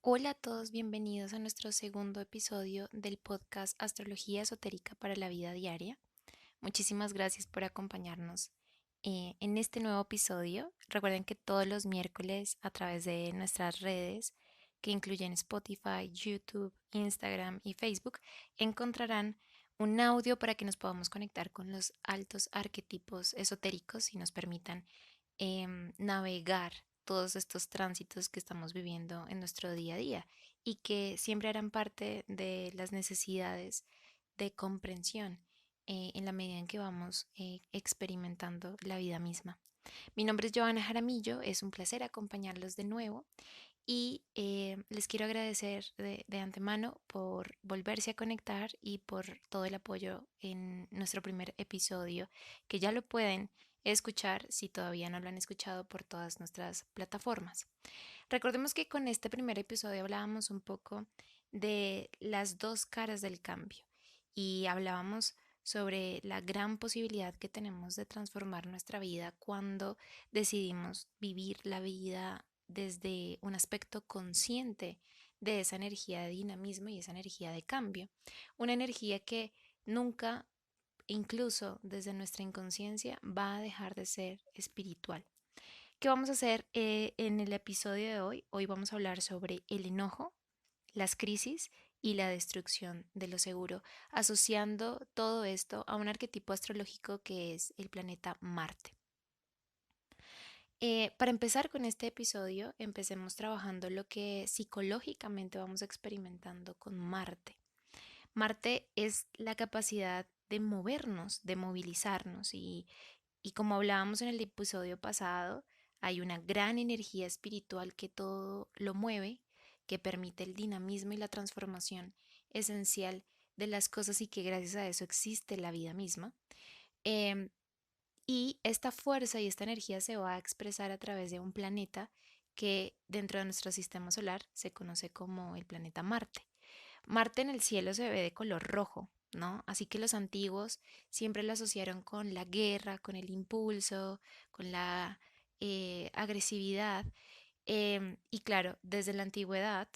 Hola a todos, bienvenidos a nuestro segundo episodio del podcast Astrología Esotérica para la Vida Diaria. Muchísimas gracias por acompañarnos en este nuevo episodio. Recuerden que todos los miércoles a través de nuestras redes, que incluyen Spotify, YouTube, Instagram y Facebook, encontrarán un audio para que nos podamos conectar con los altos arquetipos esotéricos y nos permitan navegar todos estos tránsitos que estamos viviendo en nuestro día a día y que siempre harán parte de las necesidades de comprensión en la medida en que vamos experimentando la vida misma. Mi nombre es Joana Jaramillo, es un placer acompañarlos de nuevo y les quiero agradecer de antemano por volverse a conectar y por todo el apoyo en nuestro primer episodio, que ya lo pueden escuchar si todavía no lo han escuchado por todas nuestras plataformas. Recordemos que con este primer episodio hablábamos un poco de las dos caras del cambio y hablábamos sobre la gran posibilidad que tenemos de transformar nuestra vida cuando decidimos vivir la vida desde un aspecto consciente de esa energía de dinamismo y esa energía de cambio. Una energía que nunca, incluso desde nuestra inconsciencia, va a dejar de ser espiritual. ¿Qué vamos a hacer en el episodio de hoy? Hoy vamos a hablar sobre el enojo, las crisis y la destrucción de lo seguro, asociando todo esto a un arquetipo astrológico que es el planeta Marte. Para empezar con este episodio, empecemos trabajando lo que psicológicamente vamos experimentando con Marte. Marte es la capacidad de movernos, de movilizarnos y como hablábamos en el episodio pasado, hay una gran energía espiritual que todo lo mueve, que permite el dinamismo y la transformación esencial de las cosas y que gracias a eso existe la vida misma. Em, y esta fuerza y esta energía se va a expresar a través de un planeta que dentro de nuestro sistema solar se conoce como el planeta Marte. Marte en el cielo se ve de color rojo, ¿no? Así que los antiguos siempre lo asociaron con la guerra, con el impulso, con la agresividad. Y claro, desde la antigüedad,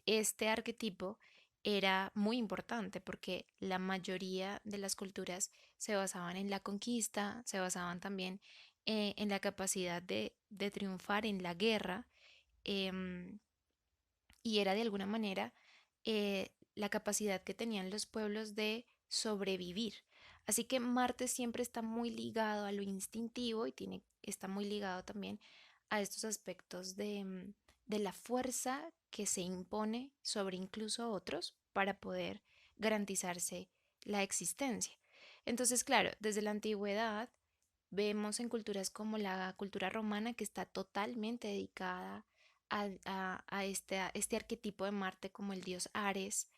este arquetipo era muy importante porque la mayoría de las culturas se basaban en la conquista, se basaban también en la capacidad de triunfar en la guerra, em, y era de alguna manera la capacidad que tenían los pueblos de sobrevivir. Así que Marte siempre está muy ligado a lo instintivo y está muy ligado también a estos aspectos de la fuerza que se impone sobre incluso otros para poder garantizarse la existencia. Entonces, claro, desde la antigüedad vemos en culturas como la cultura romana que está totalmente dedicada a este arquetipo de Marte como el dios Ares.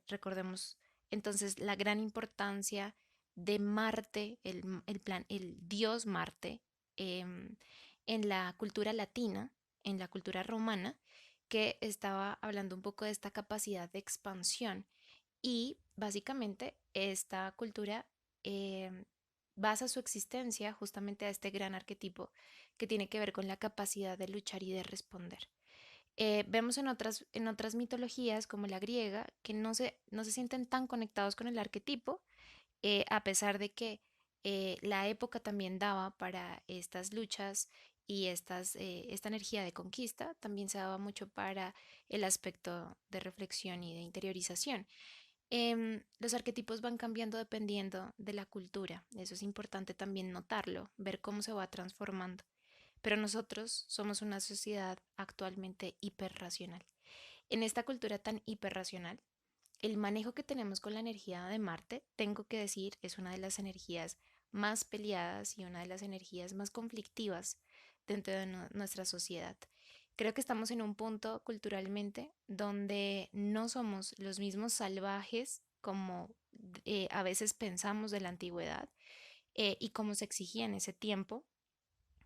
Recordemos entonces la gran importancia de Marte, el dios Marte, em, en la cultura latina, en la cultura romana, que estaba hablando un poco de esta capacidad de expansión. Y básicamente esta cultura basa su existencia justamente a este gran arquetipo que tiene que ver con la capacidad de luchar y de responder. Vemos en otras mitologías, como la griega, que no se sienten tan conectados con el arquetipo, a pesar de que la época también daba para estas luchas y esta energía de conquista, también se daba mucho para el aspecto de reflexión y de interiorización. Los arquetipos van cambiando dependiendo de la cultura. Eso es importante también notarlo, ver cómo se va transformando. Pero nosotros somos una sociedad actualmente hiperracional. En esta cultura tan hiperracional, el manejo que tenemos con la energía de Marte, tengo que decir, es una de las energías más peleadas y una de las energías más conflictivas dentro de nuestra sociedad. Creo que estamos en un punto culturalmente donde no somos los mismos salvajes como a veces pensamos de la antigüedad y como se exigía en ese tiempo.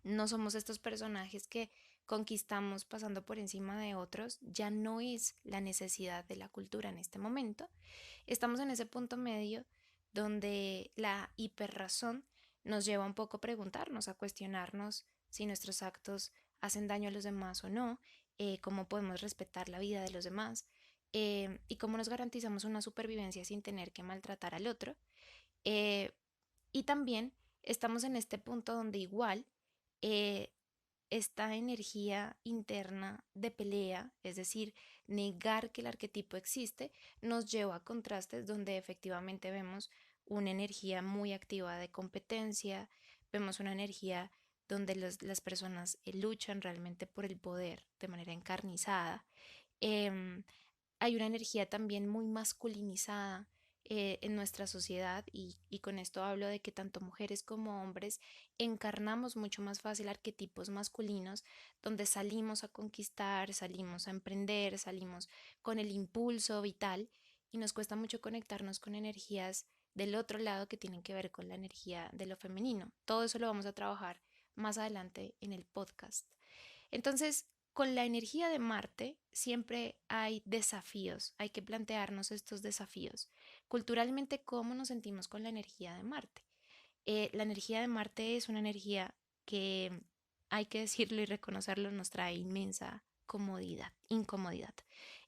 No somos estos personajes que conquistamos pasando por encima de otros. Ya no es la necesidad de la cultura en este momento. Estamos en ese punto medio donde la hiperrazón nos lleva un poco a preguntarnos, a cuestionarnos si nuestros actos hacen daño a los demás o no, cómo podemos respetar la vida de los demás y cómo nos garantizamos una supervivencia sin tener que maltratar al otro. Eh, y también estamos en este punto donde igual eh, esta energía interna de pelea, es decir, negar que el arquetipo existe, nos lleva a contrastes donde efectivamente vemos una energía muy activa de competencia, vemos una energía donde las personas luchan realmente por el poder de manera encarnizada. Em, Hay una energía también muy masculinizada en nuestra sociedad y con esto hablo de que tanto mujeres como hombres encarnamos mucho más fácil arquetipos masculinos donde salimos a conquistar, salimos a emprender, salimos con el impulso vital y nos cuesta mucho conectarnos con energías del otro lado que tienen que ver con la energía de lo femenino. Todo eso lo vamos a trabajar más adelante en el podcast. Entonces, con la energía de Marte siempre hay desafíos, hay que plantearnos estos desafíos. Culturalmente, ¿cómo nos sentimos con la energía de Marte? La energía de Marte es una energía que, hay que decirlo y reconocerlo, nos trae inmensa comodidad, incomodidad.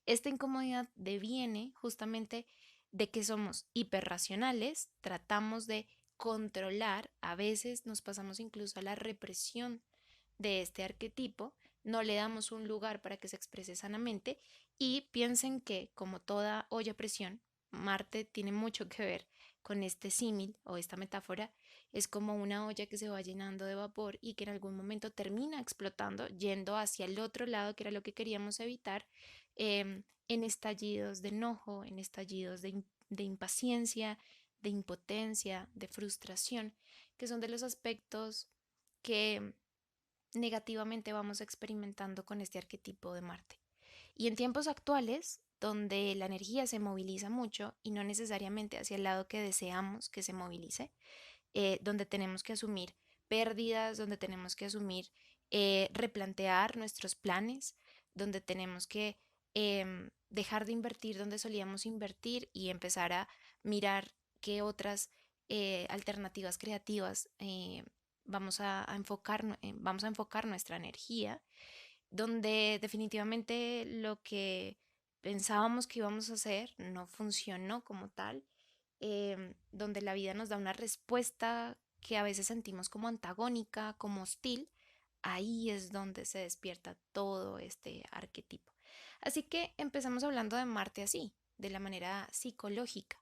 Esta incomodidad deviene justamente de que somos hiperracionales, tratamos de controlar, a veces nos pasamos incluso a la represión de este arquetipo, no le damos un lugar para que se exprese sanamente y piensen que, como toda olla a presión, Marte tiene mucho que ver con este símil o esta metáfora, es como una olla que se va llenando de vapor y que en algún momento termina explotando, yendo hacia el otro lado, que era lo que queríamos evitar, en estallidos de enojo, en estallidos de impaciencia, de impotencia, de frustración, que son de los aspectos que negativamente vamos experimentando con este arquetipo de Marte. Y en tiempos actuales, donde la energía se moviliza mucho y no necesariamente hacia el lado que deseamos que se movilice, donde tenemos que asumir pérdidas, donde tenemos que asumir, replantear nuestros planes, donde tenemos que dejar de invertir donde solíamos invertir y empezar a mirar qué otras alternativas creativas vamos a enfocar nuestra energía, donde definitivamente lo que pensábamos que íbamos a hacer no funcionó como tal, donde la vida nos da una respuesta que a veces sentimos como antagónica, como hostil, ahí es donde se despierta todo este arquetipo. Así que empezamos hablando de Marte así, de la manera psicológica.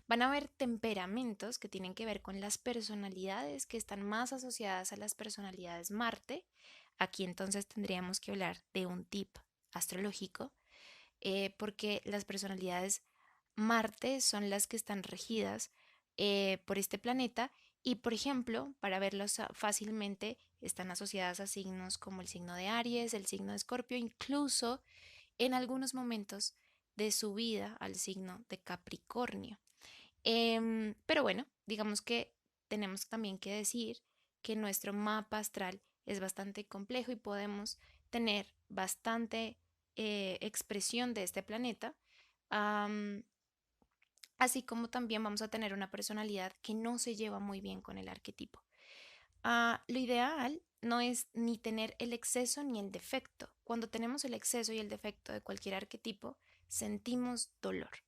Van a haber temperamentos que tienen que ver con las personalidades que están más asociadas a las personalidades Marte. Aquí entonces tendríamos que hablar de un tip astrológico, porque las personalidades Marte son las que están regidas por este planeta y, por ejemplo, para verlos fácilmente, están asociadas a signos como el signo de Aries, el signo de Escorpio, incluso en algunos momentos de su vida al signo de Capricornio. Pero bueno, digamos que tenemos también que decir que nuestro mapa astral es bastante complejo y podemos tener bastante expresión de este planeta, am, así como también vamos a tener una personalidad que no se lleva muy bien con el arquetipo. Lo ideal no es ni tener el exceso ni el defecto. Cuando tenemos el exceso y el defecto de cualquier arquetipo, sentimos dolor.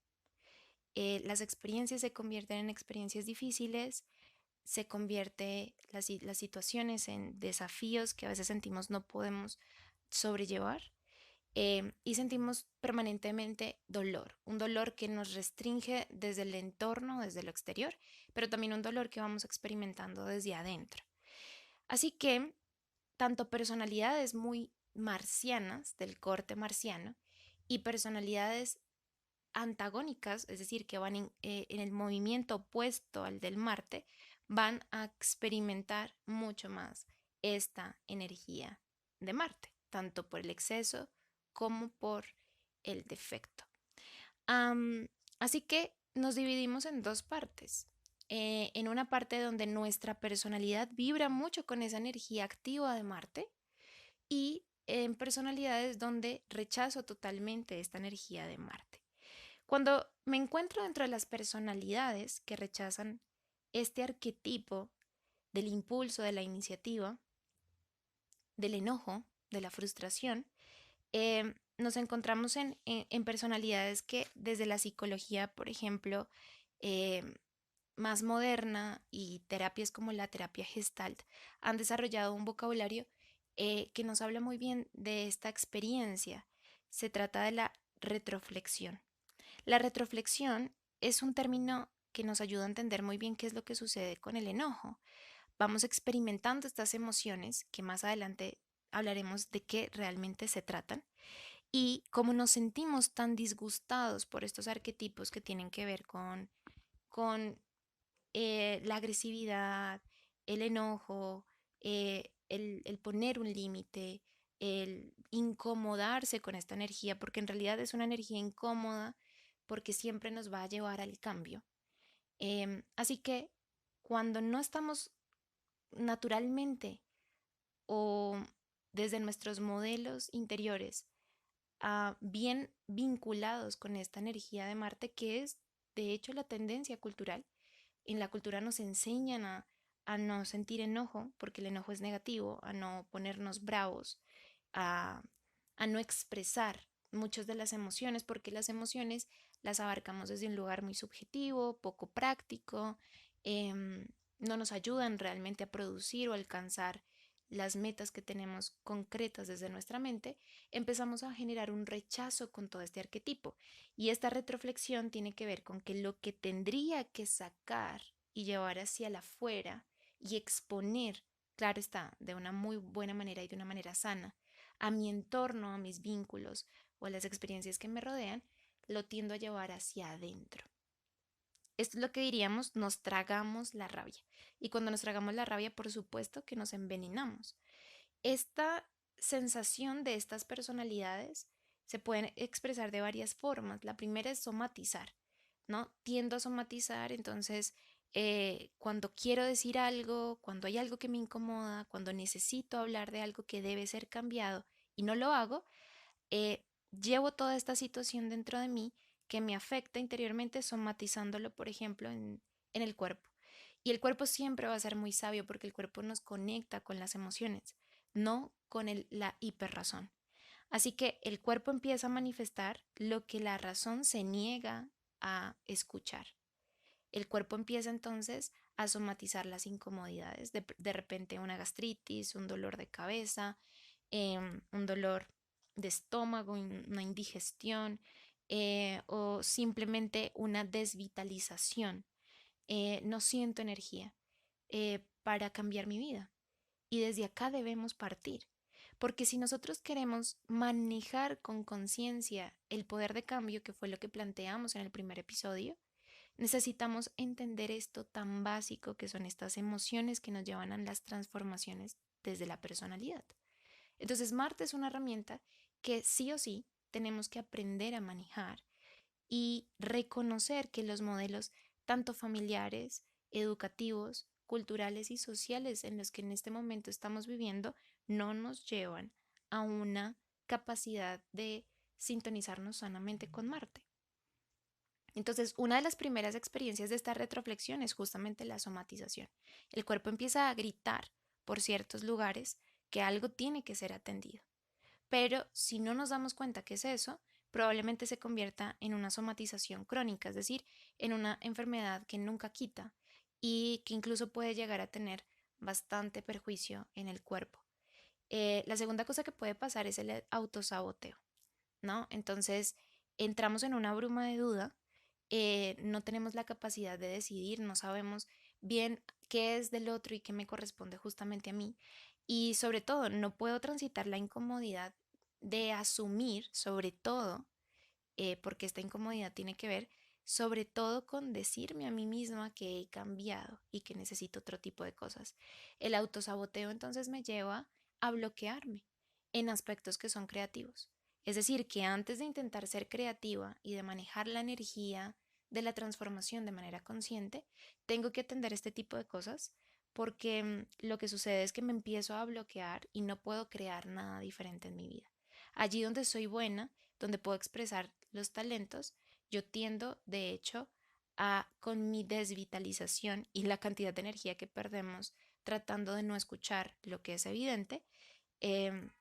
Las experiencias se convierten en experiencias difíciles, se convierte las situaciones en desafíos que a veces sentimos no podemos sobrellevar, y sentimos permanentemente dolor, un dolor que nos restringe desde el entorno, desde lo exterior, pero también un dolor que vamos experimentando desde adentro. Así que tanto personalidades muy marcianas, del corte marciano, y personalidades antagónicas, es decir, que van en el movimiento opuesto al del Marte, van a experimentar mucho más esta energía de Marte, tanto por el exceso como por el defecto. Am, Así que nos dividimos en dos partes. En una parte donde nuestra personalidad vibra mucho con esa energía activa de Marte y en personalidades donde rechazo totalmente esta energía de Marte. Cuando me encuentro dentro de las personalidades que rechazan este arquetipo del impulso, de la iniciativa, del enojo, de la frustración, Nos encontramos en personalidades que desde la psicología, por ejemplo, em, más moderna y terapias como la terapia Gestalt han desarrollado un vocabulario que nos habla muy bien de esta experiencia. Se trata de la retroflexión. La retroflexión es un término que nos ayuda a entender muy bien qué es lo que sucede con el enojo. Vamos experimentando estas emociones, que más adelante hablaremos de qué realmente se tratan, y cómo nos sentimos tan disgustados por estos arquetipos que tienen que ver con la agresividad, el enojo, el poner un límite, el incomodarse con esta energía, porque en realidad es una energía incómoda, porque siempre nos va a llevar al cambio. Así que cuando no estamos naturalmente o desde nuestros modelos interiores bien vinculados con esta energía de Marte, que es de hecho la tendencia cultural. En la cultura nos enseñan a no sentir enojo, porque el enojo es negativo, a no ponernos bravos, a, a no expresar muchas de las emociones, porque las emociones las abarcamos desde un lugar muy subjetivo, poco práctico, em, no nos ayudan realmente a producir o alcanzar las metas que tenemos concretas desde nuestra mente. Empezamos a generar un rechazo con todo este arquetipo. Y esta retroflexión tiene que ver con que lo que tendría que sacar y llevar hacia la afuera y exponer, claro está, de una muy buena manera y de una manera sana, a mi entorno, a mis vínculos o a las experiencias que me rodean, lo tiendo a llevar hacia adentro. Esto es lo que diríamos, nos tragamos la rabia. Y cuando nos tragamos la rabia, por supuesto que nos envenenamos. Esta sensación de estas personalidades se pueden expresar de varias formas. La primera es somatizar, ¿no? Tiendo a somatizar, entonces cuando quiero decir algo, cuando hay algo que me incomoda, cuando necesito hablar de algo que debe ser cambiado y no lo hago, llevo toda esta situación dentro de mí que me afecta interiormente, somatizándolo, por ejemplo, en el cuerpo. Y el cuerpo siempre va a ser muy sabio porque el cuerpo nos conecta con las emociones, no con la hiperrazón. Así que el cuerpo empieza a manifestar lo que la razón se niega a escuchar. El cuerpo empieza entonces a somatizar las incomodidades, de repente una gastritis, un dolor de cabeza, un dolor de estómago, una indigestión o simplemente una desvitalización. No siento energía para cambiar mi vida. Y desde acá debemos partir. Porque si nosotros queremos manejar con conciencia el poder de cambio, que fue lo que planteamos en el primer episodio, necesitamos entender esto tan básico que son estas emociones que nos llevan a las transformaciones desde la personalidad. Entonces, Marte es una herramienta que sí o sí tenemos que aprender a manejar y reconocer que los modelos, tanto familiares, educativos, culturales y sociales en los que en este momento estamos viviendo, no nos llevan a una capacidad de sintonizarnos sanamente con Marte. Entonces, una de las primeras experiencias de esta retroflexión es justamente la somatización. El cuerpo empieza a gritar por ciertos lugares que algo tiene que ser atendido. Pero si no nos damos cuenta que es eso, probablemente se convierta en una somatización crónica, es decir, en una enfermedad que nunca quita y que incluso puede llegar a tener bastante perjuicio en el cuerpo. La segunda cosa que puede pasar es el autosaboteo, ¿no? Entonces, entramos en una bruma de duda, no tenemos la capacidad de decidir, no sabemos bien qué es del otro y qué me corresponde justamente a mí. Y sobre todo, no puedo transitar la incomodidad de asumir, sobre todo, porque esta incomodidad tiene que ver sobre todo con decirme a mí misma que he cambiado y que necesito otro tipo de cosas. El autosaboteo entonces me lleva a bloquearme en aspectos que son creativos. Es decir, que antes de intentar ser creativa y de manejar la energía de la transformación de manera consciente, tengo que atender este tipo de cosas porque lo que sucede es que me empiezo a bloquear y no puedo crear nada diferente en mi vida. Allí donde soy buena, donde puedo expresar los talentos, yo tiendo, de hecho, a, con mi desvitalización y la cantidad de energía que perdemos tratando de no escuchar lo que es evidente,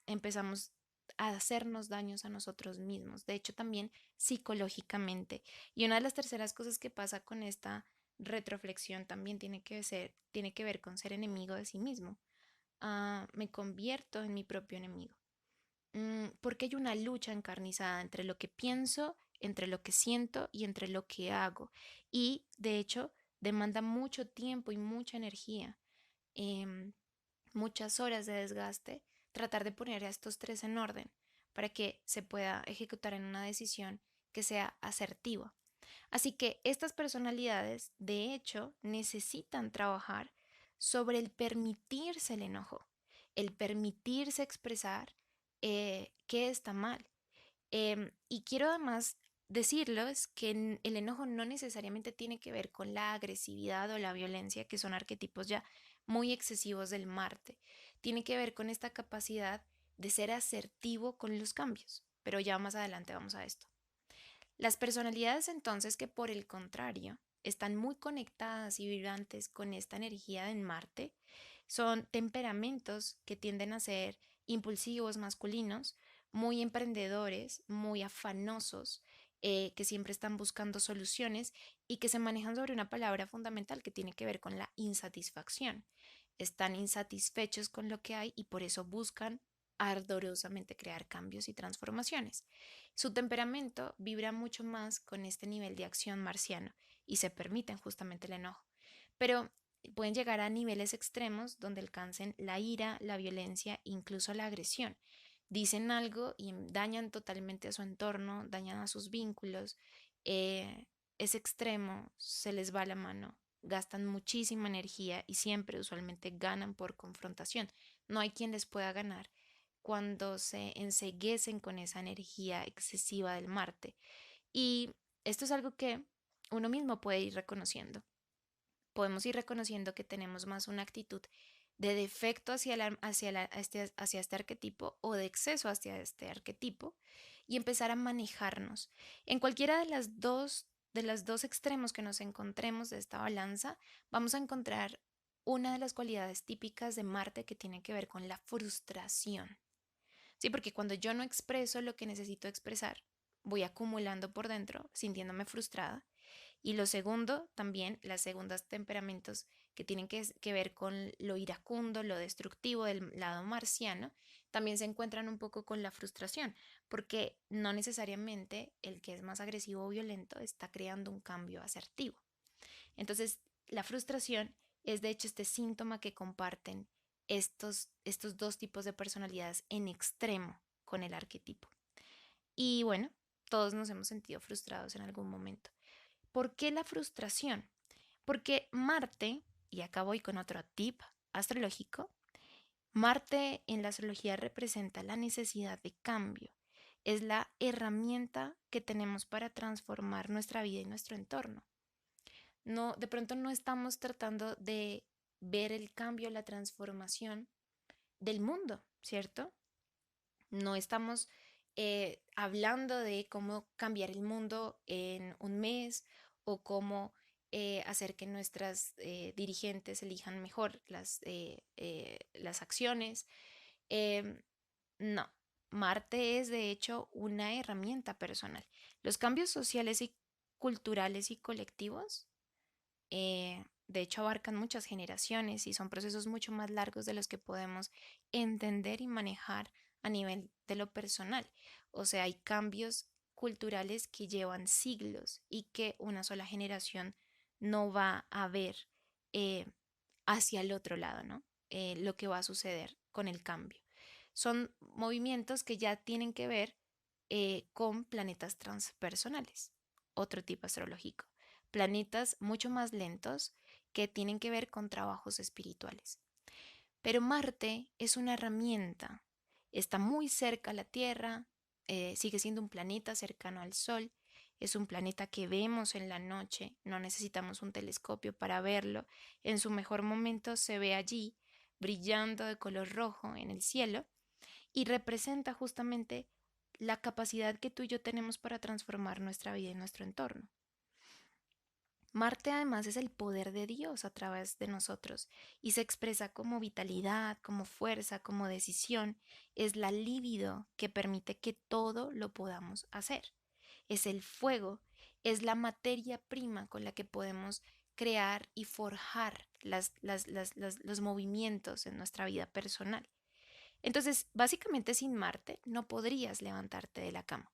empezamos hacernos daños a nosotros mismos, de hecho también psicológicamente. Y una de las terceras cosas que pasa con esta retroflexión también tiene que ver con ser enemigo de sí mismo. Me convierto en mi propio enemigo. Porque hay una lucha encarnizada entre lo que pienso, entre lo que siento y entre lo que hago. Y de hecho demanda mucho tiempo y mucha energía, em, muchas horas de desgaste, tratar de poner a estos tres en orden para que se pueda ejecutar en una decisión que sea asertiva. Así que estas personalidades, de hecho, necesitan trabajar sobre el permitirse el enojo, el permitirse expresar qué está mal. Y quiero además decirles que el enojo no necesariamente tiene que ver con la agresividad o la violencia, que son arquetipos ya muy excesivos del Marte. Tiene que ver con esta capacidad de ser asertivo con los cambios. Pero ya más adelante vamos a esto. Las personalidades entonces que por el contrario están muy conectadas y vibrantes con esta energía en Marte son temperamentos que tienden a ser impulsivos masculinos, muy emprendedores, muy afanosos, que siempre están buscando soluciones y que se manejan sobre una palabra fundamental que tiene que ver con la insatisfacción. Están insatisfechos con lo que hay y por eso buscan ardorosamente crear cambios y transformaciones. Su temperamento vibra mucho más con este nivel de acción marciano y se permiten justamente el enojo. Pero pueden llegar a niveles extremos donde alcancen la ira, la violencia, incluso la agresión. Dicen algo y dañan totalmente a su entorno, dañan a sus vínculos. eh, es extremo, se les va la mano, gastan muchísima energía y siempre usualmente ganan por confrontación. No hay quien les pueda ganar cuando se enceguecen con esa energía excesiva del Marte. Y esto es algo que uno mismo puede ir reconociendo. Podemos ir reconociendo que tenemos más una actitud de defecto hacia este arquetipo o de exceso hacia este arquetipo y empezar a manejarnos. En cualquiera de las dos extremos que nos encontremos de esta balanza, vamos a encontrar una de las cualidades típicas de Marte que tiene que ver con la frustración. Sí, porque cuando yo no expreso lo que necesito expresar, voy acumulando por dentro, sintiéndome frustrada. Y lo segundo, también las segundas temperamentos que tienen que ver con lo iracundo, lo destructivo del lado marciano, también se encuentran un poco con la frustración, porque no necesariamente el que es más agresivo o violento está creando un cambio asertivo. Entonces, la frustración es de hecho este síntoma que comparten estos dos tipos de personalidades en extremo con el arquetipo. Y bueno, todos nos hemos sentido frustrados en algún momento. ¿Por qué la frustración? Porque Marte, y acá voy con otro tip astrológico, Marte en la astrología representa la necesidad de cambio. Es la herramienta que tenemos para transformar nuestra vida y nuestro entorno. No, de pronto no estamos tratando de ver el cambio, la transformación del mundo, ¿cierto? No estamos hablando de cómo cambiar el mundo en un mes o cómo hacer que nuestras dirigentes elijan mejor las acciones. Em, no, Marte es de hecho una herramienta personal. Los cambios sociales y culturales y colectivos de hecho abarcan muchas generaciones y son procesos mucho más largos de los que podemos entender y manejar a nivel de lo personal. O sea, hay cambios culturales que llevan siglos y que una sola generación no va a ver eh, hacia el otro lado, ¿no? Lo que va a suceder con el cambio. Son movimientos que ya tienen que ver con planetas transpersonales, otro tipo astrológico, planetas mucho más lentos que tienen que ver con trabajos espirituales. Pero Marte es una herramienta, está muy cerca a la Tierra, sigue siendo un planeta cercano al Sol, es un planeta que vemos en la noche, no necesitamos un telescopio para verlo, en su mejor momento se ve allí, brillando de color rojo en el cielo, y representa justamente la capacidad que tú y yo tenemos para transformar nuestra vida y nuestro entorno. Marte además es el poder de Dios a través de nosotros y se expresa como vitalidad, como fuerza, como decisión. Es la libido que permite que todo lo podamos hacer. Es el fuego, es la materia prima con la que podemos crear y forjar los movimientos en nuestra vida personal. Entonces, básicamente sin Marte no podrías levantarte de la cama.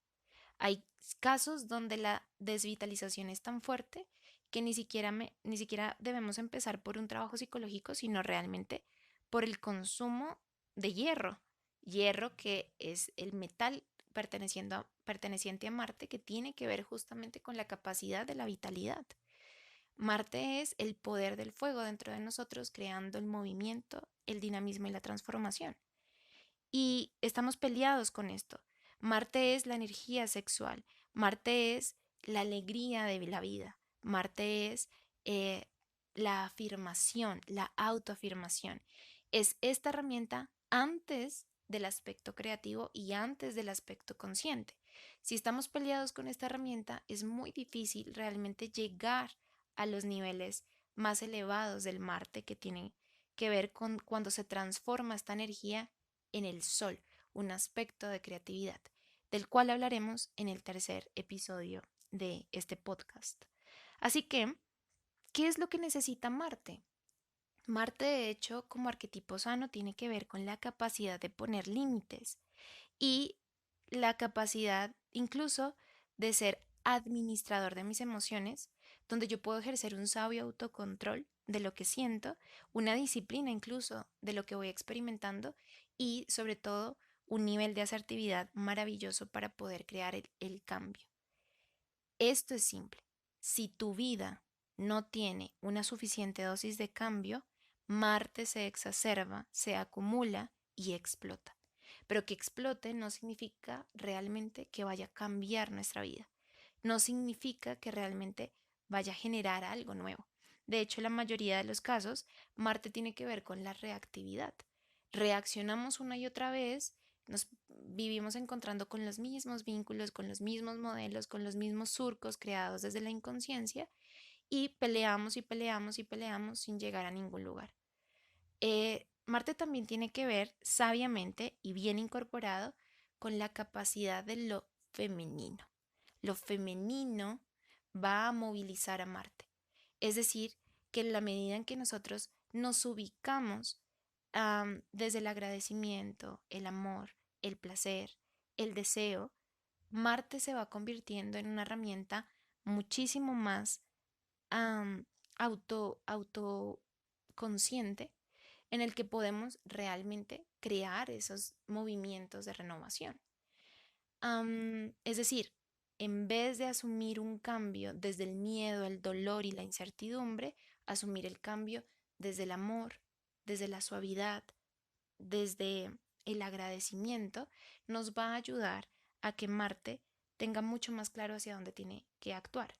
Hay casos donde la desvitalización es tan fuerte que ni siquiera debemos empezar por un trabajo psicológico, sino realmente por el consumo de hierro. Hierro que es el metal perteneciente a Marte que tiene que ver justamente con la capacidad de la vitalidad. Marte es el poder del fuego dentro de nosotros, creando el movimiento, el dinamismo y la transformación. Y estamos peleados con esto. Marte es la energía sexual, Marte es la alegría de la vida, Marte es eh, la afirmación, la autoafirmación. Es esta herramienta antes del aspecto creativo y antes del aspecto consciente. Si estamos peleados con esta herramienta, es muy difícil realmente llegar a los niveles más elevados del Marte que tienen que ver con cuando se transforma esta energía en el sol, un aspecto de creatividad, del cual hablaremos en el tercer episodio de este podcast. Así que, ¿qué es lo que necesita Marte? Marte, de hecho, como arquetipo sano, tiene que ver con la capacidad de poner límites y la capacidad incluso de ser administrador de mis emociones, donde yo puedo ejercer un sabio autocontrol de lo que siento, una disciplina incluso de lo que voy experimentando y sobre todo un nivel de asertividad maravilloso para poder crear el cambio. Esto es simple. Si tu vida no tiene una suficiente dosis de cambio, Marte se exacerba, se acumula y explota. Pero que explote no significa realmente que vaya a cambiar nuestra vida. No significa que realmente vaya a generar algo nuevo. De hecho, la mayoría de los casos, Marte tiene que ver con la reactividad. Reaccionamos una y otra vez, nos vivimos encontrando con los mismos vínculos, con los mismos modelos, con los mismos surcos creados desde la inconsciencia y peleamos y peleamos y peleamos sin llegar a ningún lugar. Marte también tiene que ver sabiamente y bien incorporado con la capacidad de lo femenino. Lo femenino va a movilizar a Marte. Es decir, que en la medida en que nosotros nos ubicamos desde el agradecimiento, el amor, el placer, el deseo, Marte se va convirtiendo en una herramienta muchísimo más um, autoconsciente en el que podemos realmente crear esos movimientos de renovación. Es decir, en vez de asumir un cambio desde el miedo, el dolor y la incertidumbre, asumir el cambio desde el amor, desde la suavidad, desde el agradecimiento, nos va a ayudar a que Marte tenga mucho más claro hacia dónde tiene que actuar.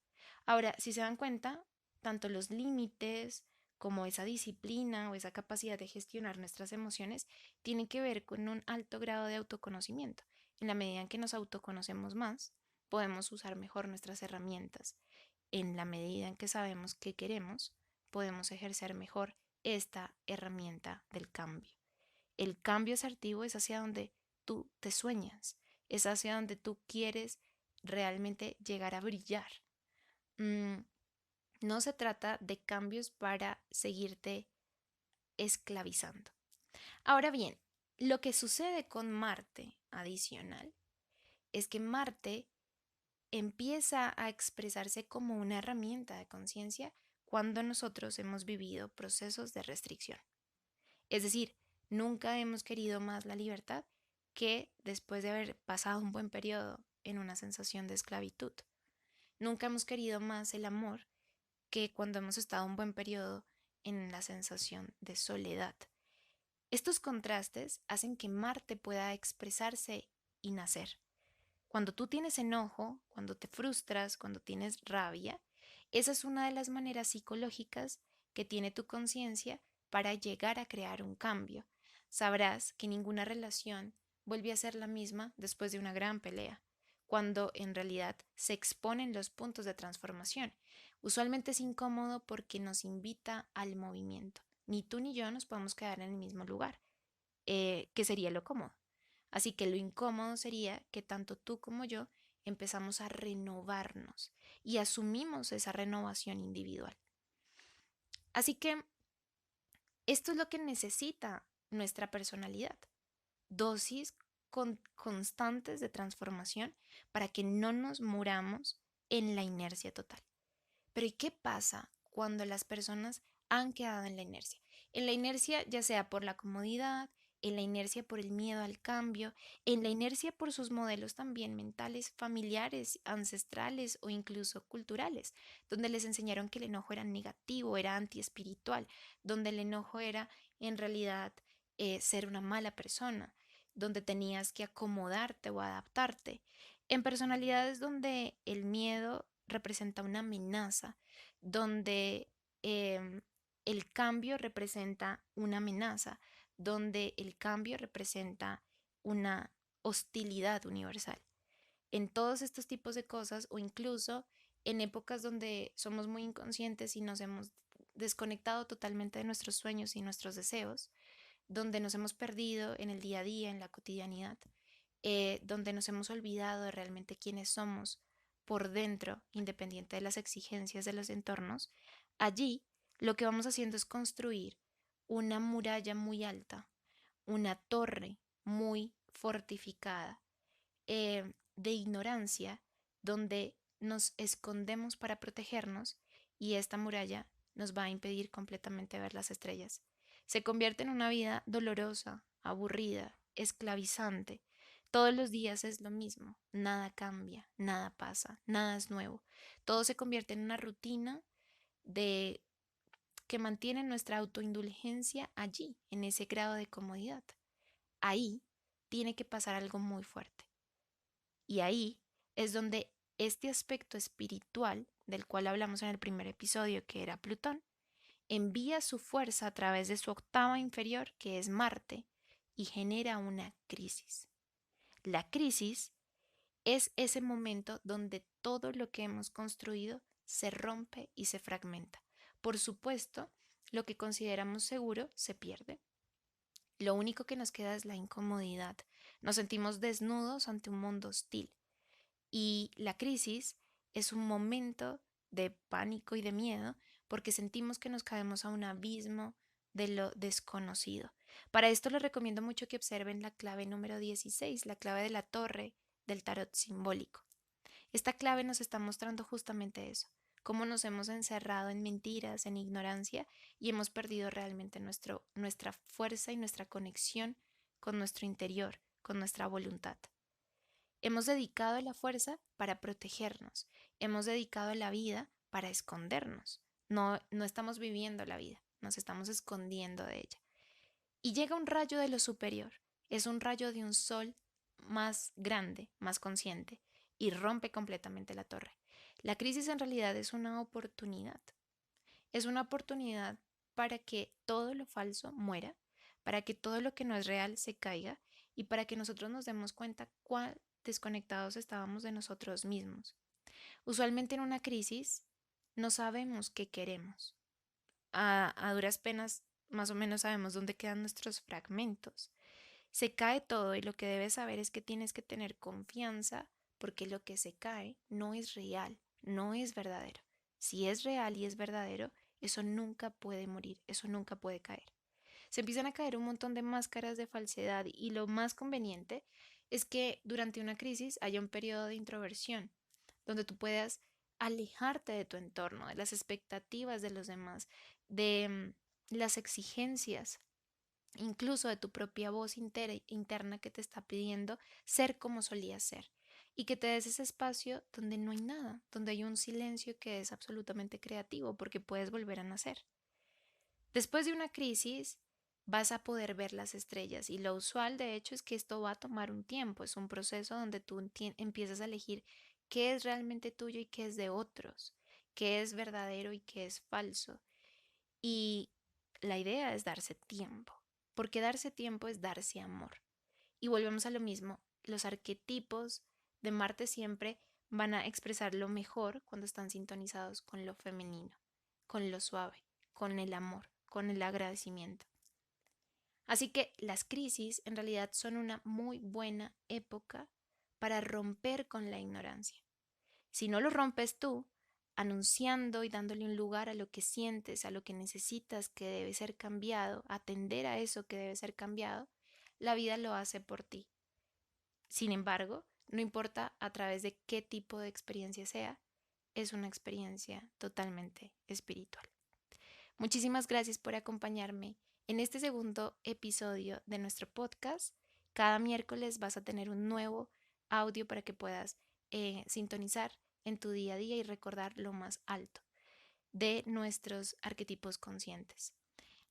Ahora, si se dan cuenta, tanto los límites como esa disciplina o esa capacidad de gestionar nuestras emociones tienen que ver con un alto grado de autoconocimiento. En la medida en que nos autoconocemos más, podemos usar mejor nuestras herramientas. En la medida en que sabemos qué queremos, podemos ejercer mejor esta herramienta del cambio. El cambio asertivo es hacia donde tú te sueñas, es hacia donde tú quieres realmente llegar a brillar. Mm, no se trata de cambios para seguirte esclavizando. Ahora bien, lo que sucede con Marte adicional es que Marte empieza a expresarse como una herramienta de conciencia cuando nosotros hemos vivido procesos de restricción. Es decir, nunca hemos querido más la libertad que después de haber pasado un buen periodo en una sensación de esclavitud. Nunca hemos querido más el amor que cuando hemos estado un buen periodo en la sensación de soledad. Estos contrastes hacen que Marte pueda expresarse y nacer. Cuando tú tienes enojo, cuando te frustras, cuando tienes rabia, esa es una de las maneras psicológicas que tiene tu conciencia para llegar a crear un cambio. Sabrás que ninguna relación vuelve a ser la misma después de una gran pelea. cuando en realidad se exponen los puntos de transformación. Usualmente es incómodo porque nos invita al movimiento. Ni tú ni yo nos podemos quedar en el mismo lugar, que sería lo cómodo. Así que lo incómodo sería que tanto tú como yo empezamos a renovarnos y asumimos esa renovación individual. Así que esto es lo que necesita nuestra personalidad. Dosis constantes de transformación para que no nos muramos en la inercia total. Pero ¿y qué pasa cuando las personas han quedado en la inercia? En la inercia ya sea por la comodidad, en la inercia por el miedo al cambio, en la inercia por sus modelos también mentales, familiares, ancestrales o incluso culturales, donde les enseñaron que el enojo era negativo, era antiespiritual, donde el enojo era en realidad ser una mala persona, donde tenías que acomodarte o adaptarte. En personalidades donde el miedo representa una amenaza, donde em, el cambio representa una amenaza, donde el cambio representa una hostilidad universal. En todos estos tipos de cosas o incluso en épocas donde somos muy inconscientes y nos hemos desconectado totalmente de nuestros sueños y nuestros deseos, donde nos hemos perdido en el día a día, en la cotidianidad, donde nos hemos olvidado de realmente quiénes somos por dentro, independiente de las exigencias de los entornos, allí lo que vamos haciendo es construir una muralla muy alta, una torre muy fortificada de ignorancia, donde nos escondemos para protegernos y esta muralla nos va a impedir completamente ver las estrellas. Se convierte en una vida dolorosa, aburrida, esclavizante. Todos los días es lo mismo, nada cambia, nada pasa, nada es nuevo. Todo se convierte en una rutina de que mantiene nuestra autoindulgencia allí, en ese grado de comodidad. Ahí tiene que pasar algo muy fuerte. Y ahí es donde este aspecto espiritual, del cual hablamos en el primer episodio, que era Plutón, envía su fuerza a través de su octava inferior, que es Marte, y genera una crisis. La crisis es ese momento donde todo lo que hemos construido se rompe y se fragmenta. Por supuesto, lo que consideramos seguro se pierde. Lo único que nos queda es la incomodidad. Nos sentimos desnudos ante un mundo hostil. Y la crisis es un momento de pánico y de miedo porque sentimos que nos caemos a un abismo de lo desconocido. Para esto les recomiendo mucho que observen la clave número 16, la clave de la torre del tarot simbólico. Esta clave nos está mostrando justamente eso, cómo nos hemos encerrado en mentiras, en ignorancia y hemos perdido realmente nuestra fuerza y nuestra conexión con nuestro interior, con nuestra voluntad. Hemos dedicado la fuerza para protegernos. Hemos dedicado la vida para escondernos. No estamos viviendo la vida, nos estamos escondiendo de ella. Y llega un rayo de lo superior. Es un rayo de un sol más grande, más consciente, y rompe completamente la torre. La crisis en realidad es una oportunidad. Es una oportunidad para que todo lo falso muera, para que todo lo que no es real se caiga y para que nosotros nos demos cuenta cuán desconectados estábamos de nosotros mismos. Usualmente en una crisis no sabemos qué queremos. A duras penas más o menos sabemos dónde quedan nuestros fragmentos. Se cae todo y lo que debes saber es que tienes que tener confianza porque lo que se cae no es real, no es verdadero. Si es real y es verdadero, eso nunca puede morir, eso nunca puede caer. Se empiezan a caer un montón de máscaras de falsedad y lo más conveniente es que durante una crisis haya un periodo de introversión donde tú puedas alejarte de tu entorno, de las expectativas de los demás, de las exigencias, incluso de tu propia voz interna que te está pidiendo ser como solías ser. Y que te des ese espacio donde no hay nada, donde hay un silencio que es absolutamente creativo porque puedes volver a nacer. Después de una crisis vas a poder ver las estrellas y lo usual de hecho es que esto va a tomar un tiempo, es un proceso donde tú empiezas a elegir qué es realmente tuyo y qué es de otros, qué es verdadero y qué es falso. Y la idea es darse tiempo, porque darse tiempo es darse amor. Y volvemos a lo mismo, los arquetipos de Marte siempre van a expresar lo mejor cuando están sintonizados con lo femenino, con lo suave, con el amor, con el agradecimiento. Así que las crisis en realidad son una muy buena época para romper con la ignorancia. Si no lo rompes tú, anunciando y dándole un lugar a lo que sientes, a lo que necesitas que debe ser cambiado, atender a eso que debe ser cambiado, la vida lo hace por ti. Sin embargo, no importa a través de qué tipo de experiencia sea, es una experiencia totalmente espiritual. Muchísimas gracias por acompañarme en este segundo episodio de nuestro podcast. Cada miércoles vas a tener un nuevo audio para que puedas sintonizar en tu día a día y recordar lo más alto de nuestros arquetipos conscientes.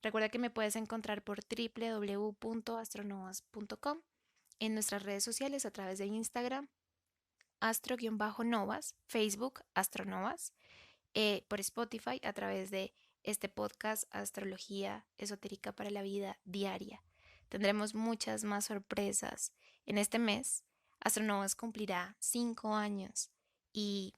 Recuerda que me puedes encontrar por www.astronovas.com, en nuestras redes sociales a través de Instagram, astro-novas, Facebook, astronovas, por Spotify a través de este podcast Astrología Esotérica para la Vida Diaria. Tendremos muchas más sorpresas. En este mes, Astronovas cumplirá 5 años y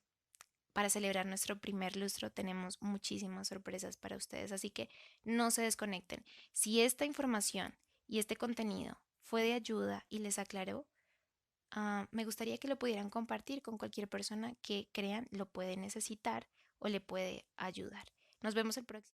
para celebrar nuestro primer lustro tenemos muchísimas sorpresas para ustedes, así que no se desconecten. Si esta información y este contenido fue de ayuda y les aclaró, me gustaría que lo pudieran compartir con cualquier persona que crean lo puede necesitar o le puede ayudar. Nos vemos el próximo.